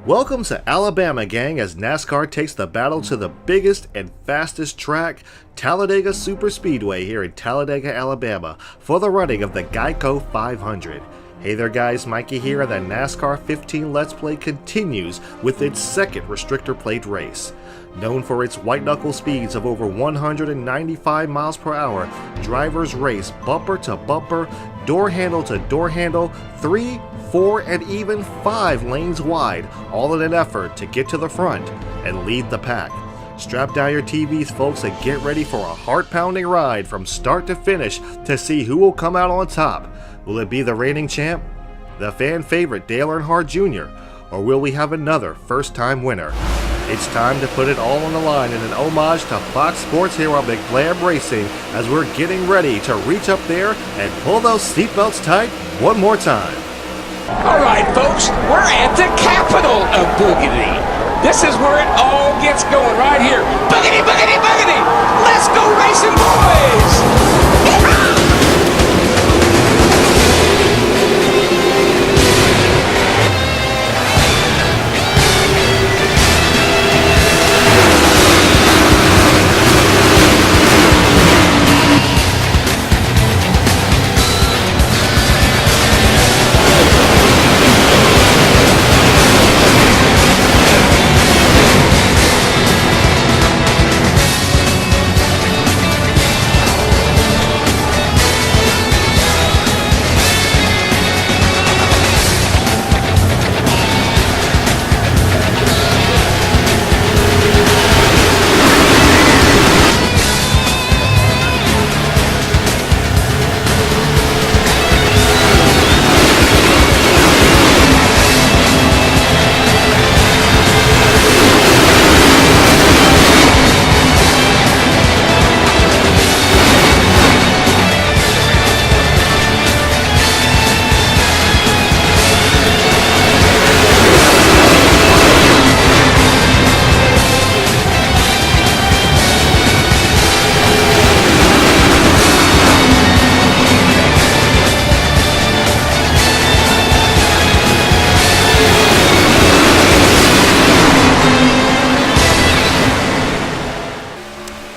Welcome to Alabama, gang, as NASCAR takes the battle to the biggest and fastest track, Talladega Superspeedway here in Talladega, Alabama, for the running of the Geico 500. Hey there guys, Mikey here, and the NASCAR 15 Let's Play continues with its second Restrictor Plate race. Known for its white-knuckle speeds of over 195 miles per hour, drivers race bumper to bumper, door handle to door handle, 3, 4, and even 5 lanes wide, all in an effort to get to the front and lead the pack. Strap down your TVs, folks, and get ready for a heart-pounding ride from start to finish to see who will come out on top. Will it be the reigning champ, the fan favorite Dale Earnhardt Jr., or will we have another first-time winner? It's time to put it all on the line in an homage to Fox Sports here on McBlam Racing as we're getting ready to reach up there and pull those seatbelts tight one more time. All right, folks, we're at the capital of Boogity. This is where it all gets going right here. Boogity, boogity, boogity! Let's go racing, boys!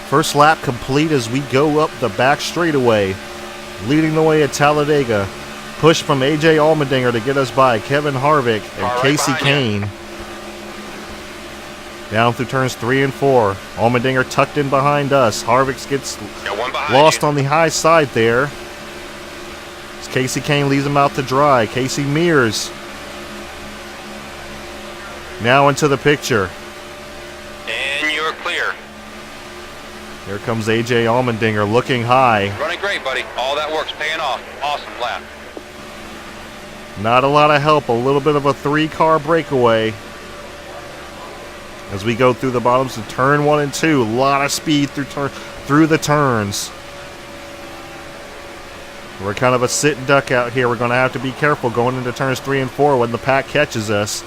First lap complete as we go up the back straightaway, leading the way at Talladega. Push from AJ Allmendinger to get us by Kevin Harvick and Casey Kane. Down through turns 3 and 4. Allmendinger tucked in behind us. Harvick gets lost on the high side there. As Casey Kane leaves him out to dry. Casey Mears now into the picture. And you're clear. Here comes AJ Allmendinger looking high. Running great, buddy. All that work's paying off. Awesome lap. Not a lot of help. A little bit of a 3-car breakaway as we go through the bottoms of turn 1 and 2. A lot of speed through the turns. We're kind of a sit and duck out here. We're going to have to be careful going into turns 3 and 4 when the pack catches us.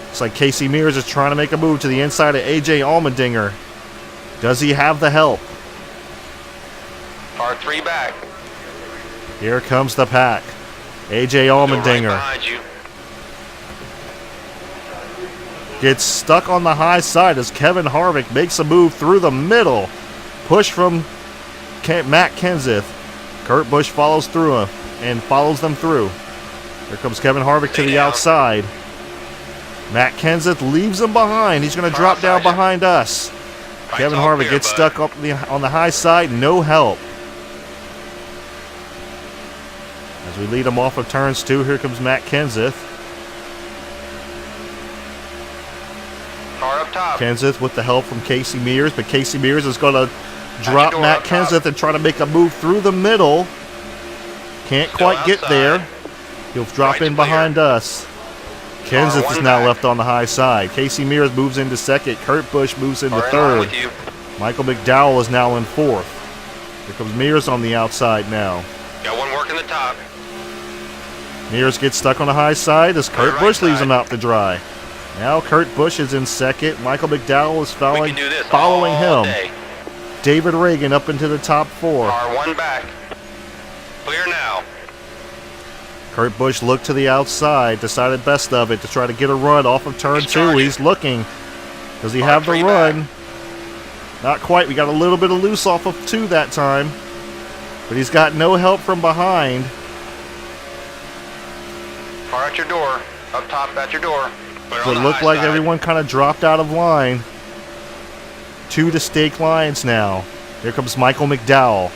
It's like Casey Mears is trying to make a move to the inside of AJ Allmendinger. Does he have the help? Car 3 back. Here comes the pack. AJ Allmendinger right gets stuck on the high side as Kevin Harvick makes a move through the middle. Push from Matt Kenseth. Kurt Busch follows through him and follows them through. Here comes Kevin Harvick to the outside. Matt Kenseth leaves him behind. He's going to drop down behind us. Kevin Harvick gets stuck up on the high side, no help. As we lead him off of turns 2, here comes Matt Kenseth. Car up top. Kenseth with the help from Casey Mears, but Casey Mears is going to drop Matt Kenseth and try to make a move through the middle. Can't quite get there. He'll drop in behind us. Kenseth is now left on the high side. Casey Mears moves into second. Kurt Busch moves into third. Michael McDowell is now in fourth. Here comes Mears on the outside now. Got one working the top. Mears gets stuck on the high side as Kurt Busch leaves him out to dry. Now Kurt Busch is in second. Michael McDowell is following him. David Reagan up into the top 4. Car 1 back. Clear now. Kurt Busch looked to the outside, decided best of it to try to get a run off of turn 2. He's looking. Does he have the run? Not quite. We got a little bit of loose off of 2 that time. But he's got no help from behind. Car at your door. Up top at your door. It looked like everyone kind of dropped out of line. 2 distinct lines now. Here comes Michael McDowell.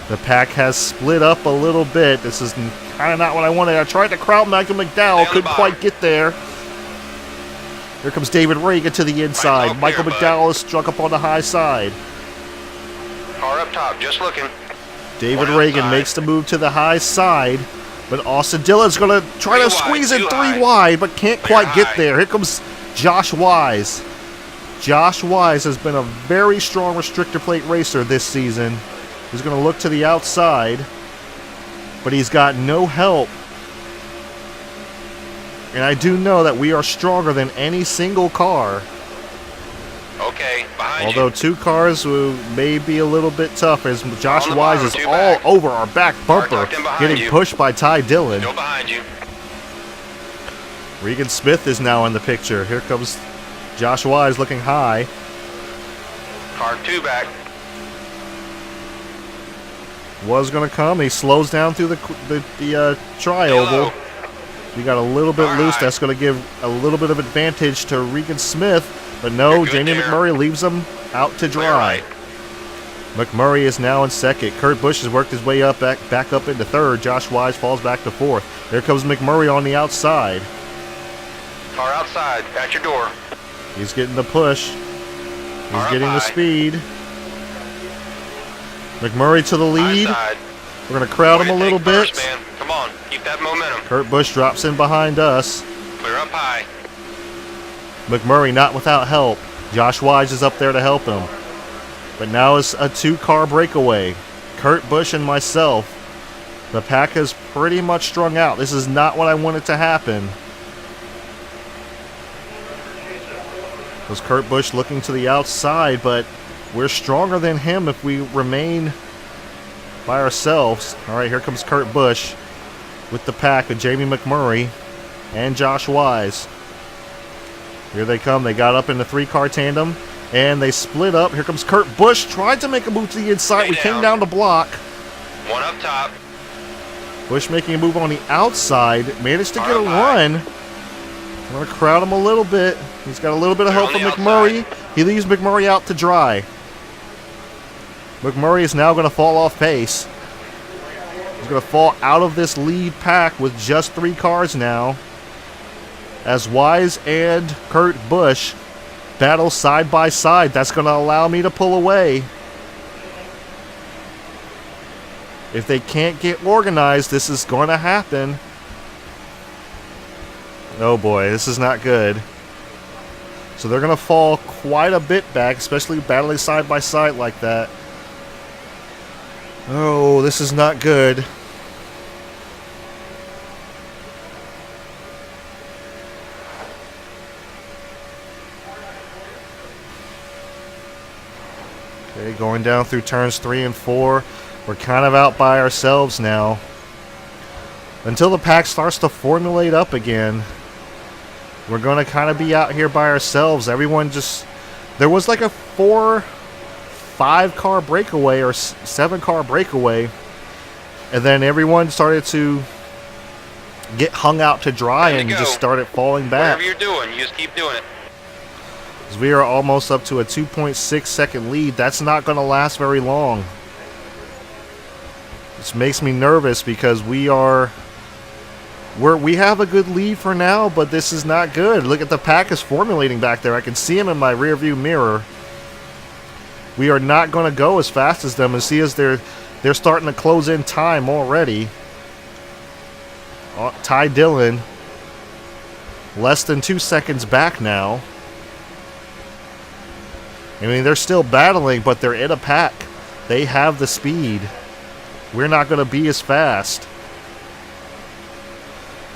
The pack has split up a little bit. This is kind of not what I wanted. I tried to crowd Michael McDowell. Couldn't quite get there. Here comes David Reagan to the inside. Michael McDowell is struck up on the high side. Car up top, just looking. David Reagan makes the move to the high side. But Austin Dillon's going to try to squeeze it 3 wide, but can't quite get there. Here comes Josh Wise. Josh Wise has been a very strong restrictor plate racer this season. He's going to look to the outside, but he's got no help. And I do know that we are stronger than any single car. Okay, behind Although you. 2 cars may be a little bit tough, as Josh Wise is all over our back bumper, getting pushed by Ty Dillon. Go behind you. Regan Smith is now in the picture. Here comes Josh Wise looking high. Car 2 back. Was going to come. He slows down through the tri-oval. We got a little bit loose. That's going to give a little bit of advantage to Regan Smith. But no, Jamie McMurray leaves him out to dry. McMurray is now in second. Kurt Busch has worked his way up back up into third. Josh Wise falls back to fourth. There comes McMurray on the outside. Car outside, at your door. He's getting the push. He's getting the speed. McMurray to the lead. We're going to crowd him a little bit. Man. Come on, keep that momentum. Kurt Busch drops in behind us. Clear up high. McMurray not without help. Josh Wise is up there to help him. But now it's a 2-car breakaway. Kurt Busch and myself. The pack is pretty much strung out. This is not what I wanted to happen. Was Kurt Busch looking to the outside, but we're stronger than him if we remain by ourselves. All right, here comes Kurt Busch with the pack of Jamie McMurray and Josh Wise. Here they come. They got up in the 3-car tandem, and they split up. Here comes Kurt Busch. Tried to make a move to the inside. We came down the block. 1 up top. Busch making a move on the outside. Managed to get a run. I'm going to crowd him a little bit. He's got a little bit of help from McMurray. He leaves McMurray out to dry. McMurray is now going to fall off pace. He's going to fall out of this lead pack with just 3 cars now, as Wise and Kurt Busch battle side by side. That's going to allow me to pull away. If they can't get organized, this is going to happen. Oh boy, this is not good. So they're going to fall quite a bit back, especially battling side by side like that. Oh, this is not good. Okay, going down through turns 3 and 4. We're kind of out by ourselves now. Until the pack starts to formulate up again, we're going to kind of be out here by ourselves. Everyone just... There was like a 5-car breakaway or 7-car breakaway, and then everyone started to get hung out to dry and just started falling back. Whatever you're doing, you just keep doing it. As we are almost up to a 2.6 second lead. That's not going to last very long. This makes me nervous because we have a good lead for now, but this is not good. Look at the pack is formulating back there. I can see him in my rearview mirror. We are not going to go as fast as them, and see as they're starting to close in time already. Ty Dillon less than 2 seconds back now. I mean, they're still battling, but they're in a pack. They have the speed. We're not going to be as fast.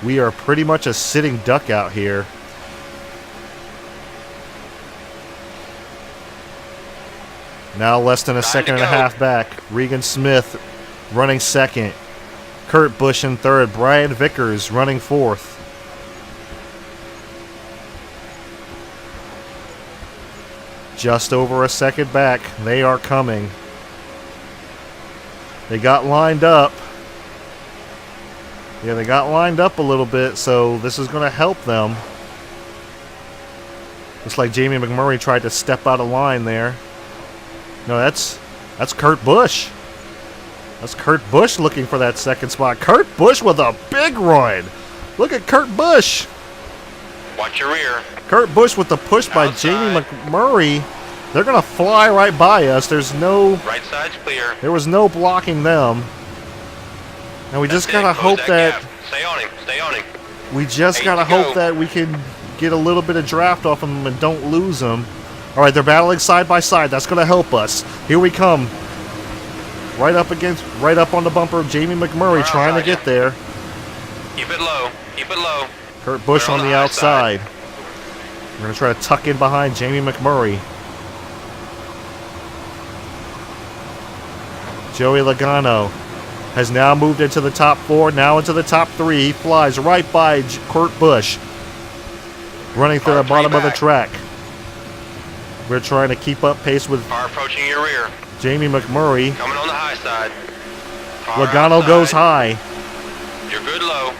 We are pretty much a sitting duck out here. Now less than a second and a half back. Regan Smith running second. Kurt Busch in third. Brian Vickers running fourth. Just over a second back. They are coming. They got lined up. Yeah, they got lined up a little bit, so this is going to help them. Looks like Jamie McMurray tried to step out of line there. No, that's Kurt Busch. That's Kurt Busch looking for that second spot. Kurt Busch with a big run. Look at Kurt Busch. Watch your rear. Kurt Busch with the push by Outside. Jamie McMurray. They're going to fly right by us. There's no... Right side's clear. There was no blocking them. And we just That's gotta it. Close hope that... gap. Stay on him. Stay on him. We just 8 gotta to go. hope that we can get a little bit of draft off them and don't lose them. All right, they're battling side by side. That's gonna help us. Here we come. Right up on the bumper of Jamie McMurray Right trying to outside, get there. Keep it low. Keep it low. Kurt Busch They're on on the the high outside. We're gonna try to tuck in behind Jamie McMurray. Joey Logano has now moved into the top 4, now into the top 3. He flies right by Kurt Busch, running through the Car bottom of the back. track. We're trying to keep up pace with Car approaching your rear. Jamie McMurray. Coming on the high side. Car Logano outside. goes high. You're good low.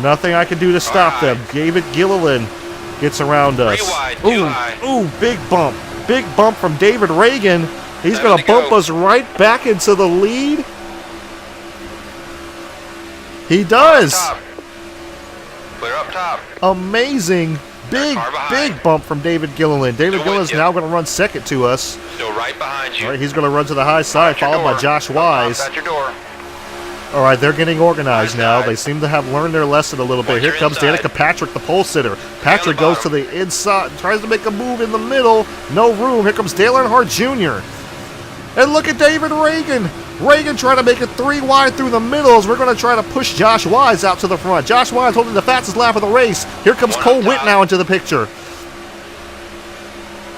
Nothing I can do to stop high. them. David Gilliland gets around us. 3 wide, 2 Ooh, high. ooh, big bump. Big bump from David Reagan. He's 7 going to to bump go. us right back into the lead. He does. Top. Clear up top. Amazing. Big, car behind. big bump from David Gilliland. David Still with Gilliland's you. now going to run second to us. Still right behind you. All right, he's going to run to the high side, At your followed by door. Josh Come Wise. At your door. All right, they're getting organized High now. side. They seem to have learned their lesson a little bit. Watch Here your comes inside. Danica Patrick, the pole sitter. Patrick Down the goes to the inside, tries to make a move in the middle. No room. Here comes Dale Earnhardt Jr. And look at David Reagan. Reagan trying to make it 3 wide through the middles. We're going to try to push Josh Wise out to the front. Josh Wise holding the fastest lap of the race. Here comes One Cole on Witt top. now into the picture.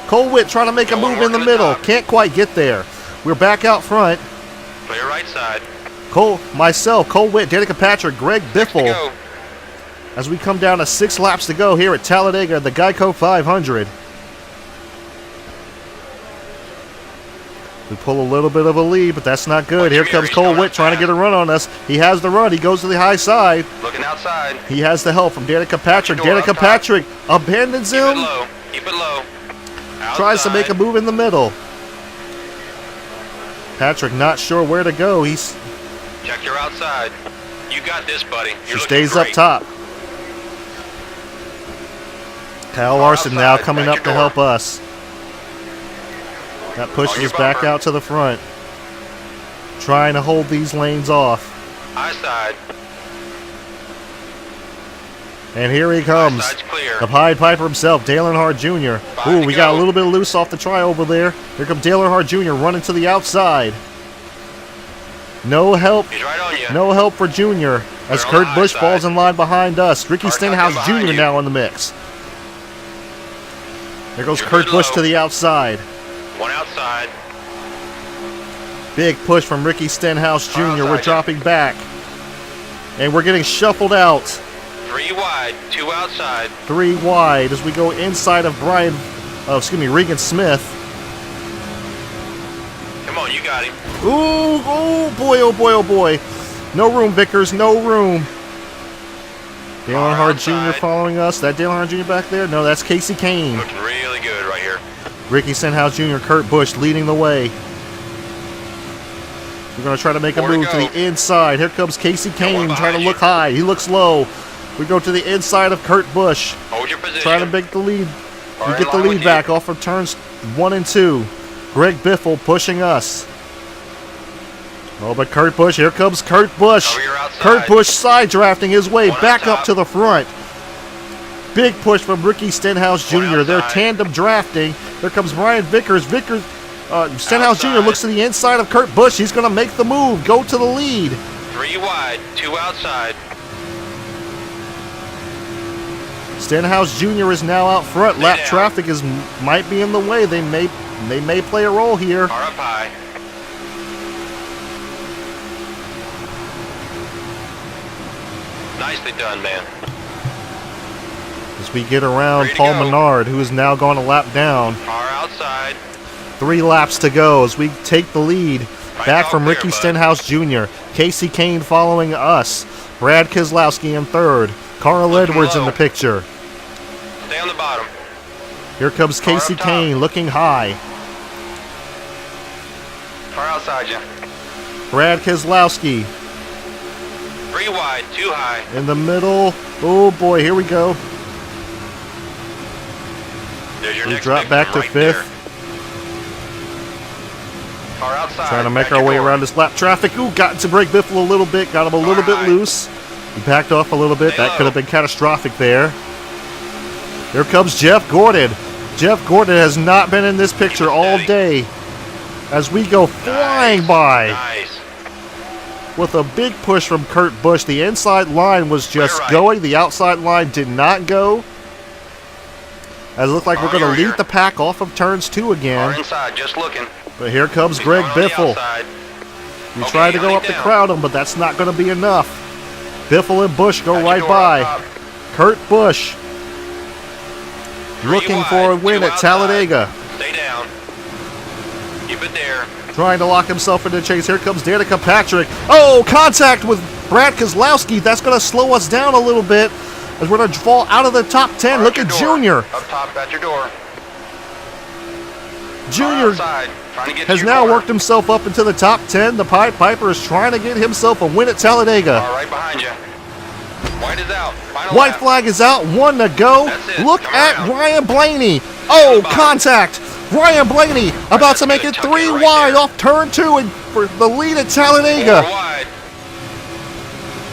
Cole Witt trying to make a Going move in the over to the middle. top. Can't quite get there. We're back out front. Clear right side. Cole Witt, Danica Patrick, Greg Biffle. Go. As we come down to 6 laps to go here at Talladega, the Geico 500. We pull a little bit of a lead, but that's not good. Watch Here your comes rear, Cole he's Witt trying to coming get a run on us. He has the run. He goes to the high side. Looking outside. He has the help from Danica Patrick. Watch your door, Danica up top. Patrick abandons Keep it him. low. Keep it low. Tries to make a Outside. move in the middle. Patrick not sure where to go. Check your outside. You got this, buddy. You're She looking stays up great. top. Kyle Larson now outside, coming back up to your help door. us. That pushes On your us back bumper. out to the front. Trying to hold these lanes off. High side. And here he comes. High side's clear. The Pied Piper himself, Dale Earnhardt Jr. 5 Ooh, to we got a go. little bit loose off the trioval there. Here comes Dale Earnhardt Jr. running to the outside. No help. He's right on you. No help for Jr. as They're on Kurt the high Busch side. falls in line behind us. Ricky Car tucked in Stenhouse behind Jr. you. now in the mix. There goes You're Kurt good Busch low. to the outside. One outside. Big push from Ricky Stenhouse Jr. Car We're outside. dropping back. And we're getting shuffled out. 3 wide. 2 outside. 3 wide as we go inside of Regan Smith. Come on, you got him. Ooh, oh boy, oh boy, oh boy. No room, Vickers, no room. Dale Car Earnhardt Jr. outside. following us. That Dale Earnhardt Jr. back there? No, that's Casey Kane. Looking really good right here. Ricky Stenhouse Jr., Kurt Busch leading the way. We're going to try to make a 4 to move to go. the inside. Here comes Casey Kane one trying to behind look you. high. He looks low. We go to the inside of Kurt Busch. Hold your position. Trying to make the lead. Car We in get the line with lead you. back off of turns 1 and 2. Greg Biffle pushing us. Oh, but Kurt Busch, here comes Kurt Busch. Cover your outside. Kurt Busch side drafting his way One back on up top. to the front. Big push from Ricky Stenhouse One Jr. They're outside. tandem drafting. There comes Brian Vickers. Stenhouse Jr. Outside. looks to the inside of Kurt Busch. He's going to make the move, go to the lead. 3 wide. 2 outside. Stenhouse Jr. is now out front. Stay Lap down. traffic might be in the way. They may play a role here. Car up high. Nicely done, man. As we get around Ready to Paul go. Menard, who has now gone a lap down. Car outside. 3 laps to go as we take the lead. Back all from clear, Ricky bud. Stenhouse Jr. Casey Kane following us. Brad Keselowski in third. Carl Looking Edwards in low. the picture. Stay on the bottom. Here comes Car Casey up top. Kane looking high. Car outside you. Brad Keselowski 3 wide, 2 high. in the middle. Oh boy, here we go. There's your We next drop victim back to right 5th. there. Car outside. Trying to make Back our your way door. around this lap traffic. Ooh, got to brake Biffle a little bit. Got him a little bit Alright. loose. He backed off a little bit. Stay That low. could have been catastrophic there. Here comes Jeff Gordon. Jeff Gordon has not been in this picture all day. As we go flying Nice. by Nice. with a big push from Kurt Busch. The inside line was just right. going. The outside line did not go. As it looked like we're Car going to here. lead the pack off of turns 2 Car again. inside, just looking. But here comes He's Greg going on the Biffle. outside. We Okay, tried to go hunting up to down. crowd him, but that's not going to be enough. Biffle and Busch go Got your right door by. up top. Kurt Busch 3 looking wide, for a win 2 at outside. Talladega. Stay down. Keep it there. Trying to lock himself into the chase. Here comes Danica Patrick. Oh, contact with Brad Keselowski. That's going to slow us down a little bit as we're going to fall out of the top 10. Car Look your at door. Junior. Up top at your door. Car Junior outside, trying to get has to your now corner. worked himself up into the top 10. The Pied Piper is trying to get himself a win at Talladega. Car right behind you. White is out. Final White lap. flag is out, 1 to go. That's it. Look Come at around. Ryan Blaney. Oh, bottom. contact. Ryan Blaney about That's to make good. it Tuck it 3 right wide there. off turn 2 and for the lead at 4 Talladega. wide.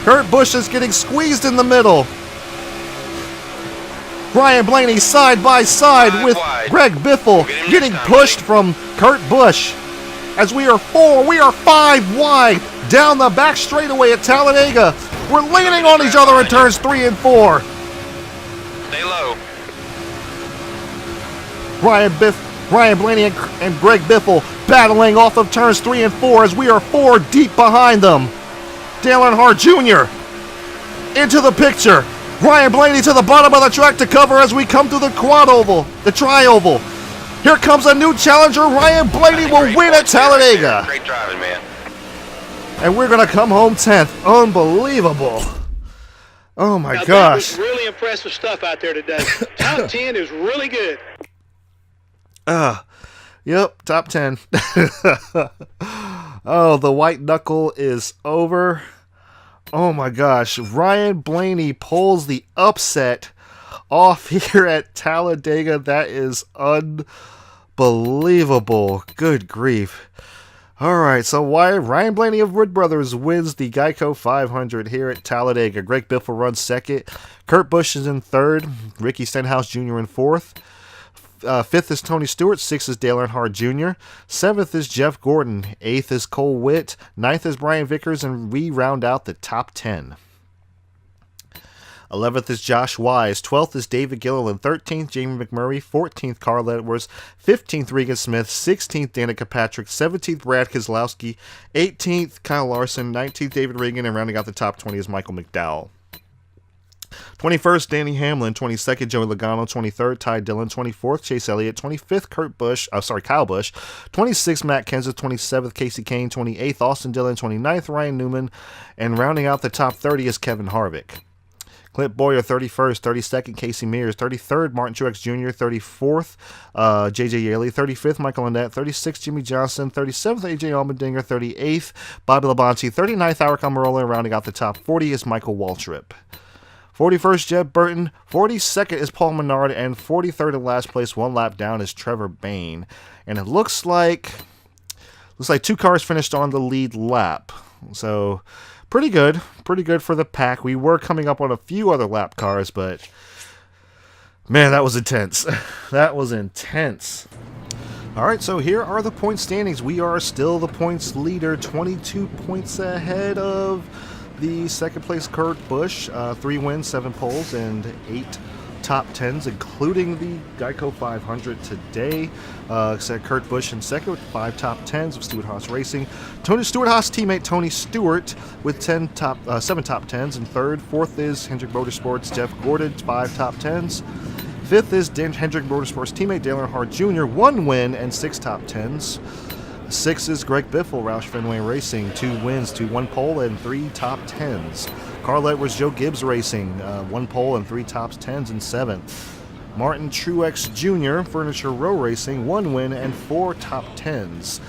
Kurt Busch is getting squeezed in the middle. Ryan Blaney side by side 5 with wide. Greg Biffle We'll get him getting next time, pushed buddy. from Kurt Busch. As we are 5 wide down the back straightaway at Talladega. We're leaning on each other in turns 3 and 4. Stay low. Ryan Blaney and Greg Biffle battling off of turns 3 and 4 as we are 4 deep behind them. Dale Earnhardt Jr. into the picture. Ryan Blaney to the bottom of the track to cover as we come through the tri-oval. Here comes a new challenger. Ryan Blaney That's a will great win point at there, right there. Talladega. Great driving, man. And we're going to come home 10th. Unbelievable. Oh my Now, gosh. that was really impressive stuff out there today. Top 10 is really good. Yep, top 10. Oh, the white knuckle is over. Oh my gosh. Ryan Blaney pulls the upset off here at Talladega. That is unbelievable. Good grief. All right, so Ryan Blaney of Wood Brothers wins the Geico 500 here at Talladega. Greg Biffle runs second. Kurt Busch is in third. Ricky Stenhouse Jr. in fourth. 5th is Tony Stewart. 6th is Dale Earnhardt Jr. 7th is Jeff Gordon. 8th is Cole Witt. 9th is Brian Vickers, and we round out the top 10. 11th is Josh Wise. 12th is David Gilliland. 13th, Jamie McMurray. 14th, Carl Edwards. 15th, Regan Smith. 16th, Danica Patrick. 17th, Brad Keselowski. 18th, Kyle Larson. 19th, David Regan. And rounding out the top 20 is Michael McDowell. 21st, Danny Hamlin. 22nd, Joey Logano. 23rd, Ty Dillon. 24th, Chase Elliott. 25th, Kyle Busch. 26th, Matt Kenseth. 27th, Casey Kane. 28th, Austin Dillon. 29th, Ryan Newman. And rounding out the top 30 is Kevin Harvick. Clint Boyer, 31st. 32nd, Casey Mears. 33rd, Martin Truex Jr. 34th, J.J. Yaley. 35th, Michael Annett. 36th, Jimmy Johnson. 37th, A.J. Allmendinger. 38th, Bobby Labonte. 39th, Eric Almirola. Rounding out the top 40 is Michael Waltrip. 41st, Jeb Burton. 42nd is Paul Menard. And 43rd in last place, 1 lap down, is Trevor Bayne. And it looks like 2 cars finished on the lead lap. So pretty good for the pack. We were coming up on a few other lap cars, but man, that was intense. That was intense. All right, so here are the point standings. We are still the points leader, 22 points ahead of the second place Kurt Busch. 3 wins, 7 poles, and 8 top 10s, including the Geico 500 today. Kurt Busch in second with 5 top 10s of Stewart-Haas Racing. Tony Stewart-Haas teammate Tony Stewart with 7 top 10s in third. Fourth is Hendrick Motorsports Jeff Gordon, 5 top 10s. Fifth is Hendrick Motorsports teammate Dale Earnhardt Jr., 1 win and 6 top 10s. Sixth is Greg Biffle, Roush Fenway Racing, 2 wins, 1 pole, and 3 top 10s. Carl Edwards, Joe Gibbs Racing, 1 pole and 3 top 10s in seventh. Martin Truex Jr., Furniture Row Racing, 1 win and 4 top 10s.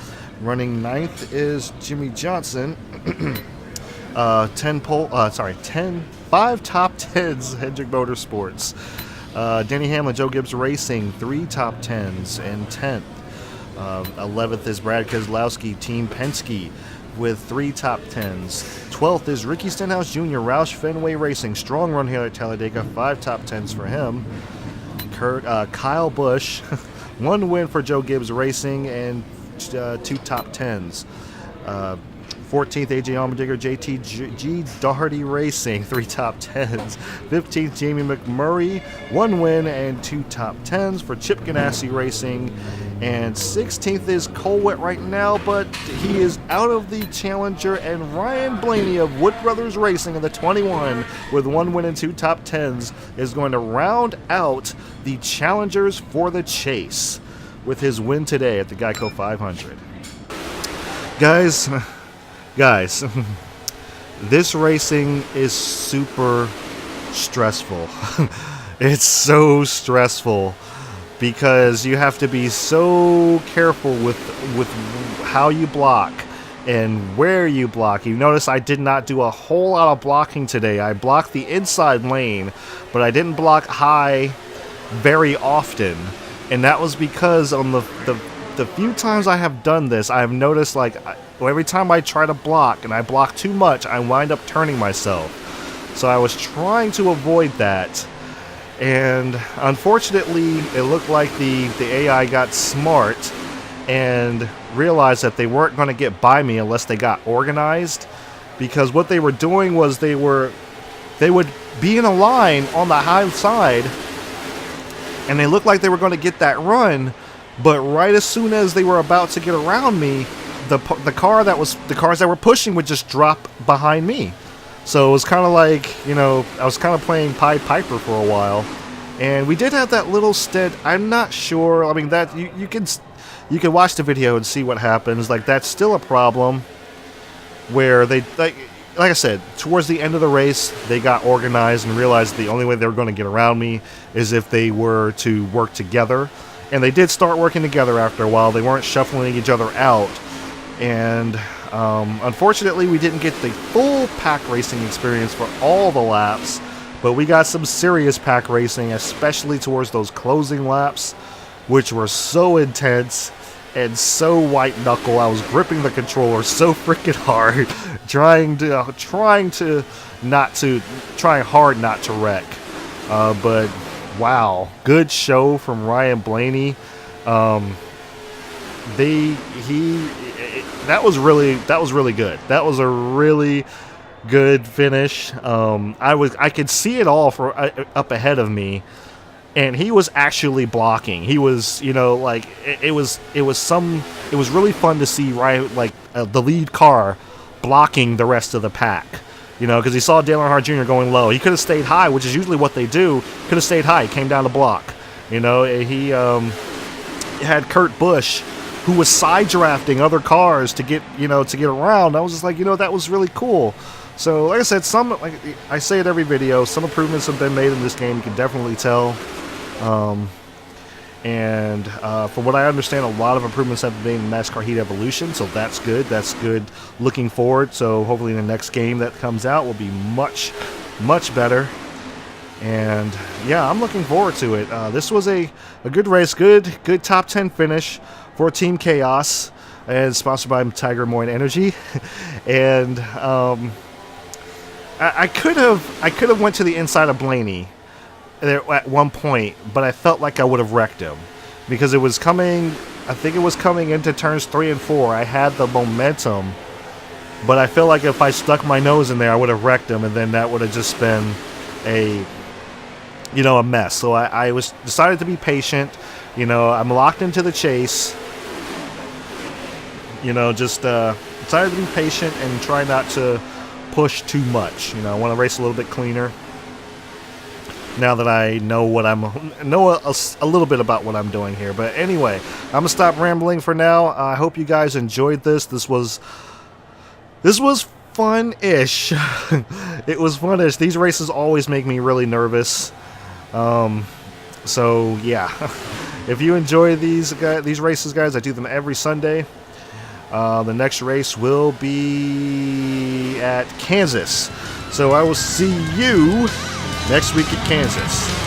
Running ninth is Jimmy Johnson, 5 top 10s, Hendrick Motorsports. Denny Hamlin, Joe Gibbs Racing, 3 top 10s and 10th. 11th is Brad Keselowski, Team Penske, with 3 top 10s. 12th is Ricky Stenhouse Jr., Roush Fenway Racing, strong run here at Talladega, 5 top 10s for him. Kyle Busch, 1 win for Joe Gibbs Racing and 2 top 10s. 14th, AJ Allmendinger, JTG Daugherty Racing, 3 top 10s. 15th, Jamie McMurray, 1 win and 2 top 10s for Chip Ganassi Racing. And 16th is Cole Wett right now, but he is out of the Challenger. And Ryan Blaney of Wood Brothers Racing in the 21 with 1 win and 2 top 10s is going to round out the Challengers for the chase with his win today at the Geico 500. Guys, this racing is super stressful. It's so stressful because you have to be so careful with how you block and where you block. You notice I did not do a whole lot of blocking today. I blocked the inside lane, but I didn't block high very often. And that was because on the few times I have done this, I have noticed every time I try to block and I block too much, I wind up turning myself. So I was trying to avoid that. And unfortunately, it looked like the AI got smart and realized that they weren't going to get by me unless they got organized. Because what they were doing was they would be in a line on the high side, and they looked like they were going to get that run. But right as soon as they were about to get around me, the cars that were pushing would just drop behind me. So it was kind of like, I was kind of playing Pied Piper for a while. And we did have that little stint. I'm not sure. I mean, that you can watch the video and see what happens. That's still a problem where they, like I said, towards the end of the race, they got organized and realized the only way they were going to get around me is if they were to work together. And they did start working together after a while. They weren't shuffling each other out. And unfortunately, we didn't get the full pack racing experience for all the laps. But we got some serious pack racing, especially towards those closing laps, which were so intense and so white knuckle. I was gripping the controller so freaking hard, trying hard not to wreck. But wow, good show from Ryan Blaney. That was really good. That was a really good finish. I could see it all up ahead of me, and he was actually blocking. He was, it was really fun to see Ryan, the lead car blocking the rest of the pack. Because he saw Dale Earnhardt Jr. going low. He could have stayed high, which is usually what they do. Could have stayed high. He came down to block. He had Kurt Busch, who was side drafting other cars to get around. I was just like, that was really cool. So, like I said, like I say at every video, some improvements have been made in this game. You can definitely tell. And from what I understand, a lot of improvements have been made in NASCAR Heat Evolution, so that's good. That's good looking forward. So hopefully the next game that comes out will be much, much better. And yeah, I'm looking forward to it. This was a good race, good top 10 finish for Team KAOS, and sponsored by Tiger Moine Energy. And I could have went to the inside of Blaney there at one point, but I felt like I would have wrecked him because it was coming. I think it was coming into turns 3 and 4. I had the momentum, but I feel like if I stuck my nose in there, I would have wrecked him, and then that would have just been a you know, a mess. So I was decided to be patient. You know, I'm locked into the chase. You know, just decided to be patient and try not to push too much. You know, I want to race a little bit cleaner. Now that I know what a little bit about what I'm doing here. But anyway, I'm gonna stop rambling for now. I hope you guys enjoyed this. This was fun-ish. It was fun-ish. These races always make me really nervous. So yeah, if you enjoy these races, guys, I do them every Sunday. The next race will be at Kansas. So I will see you next week at Kansas.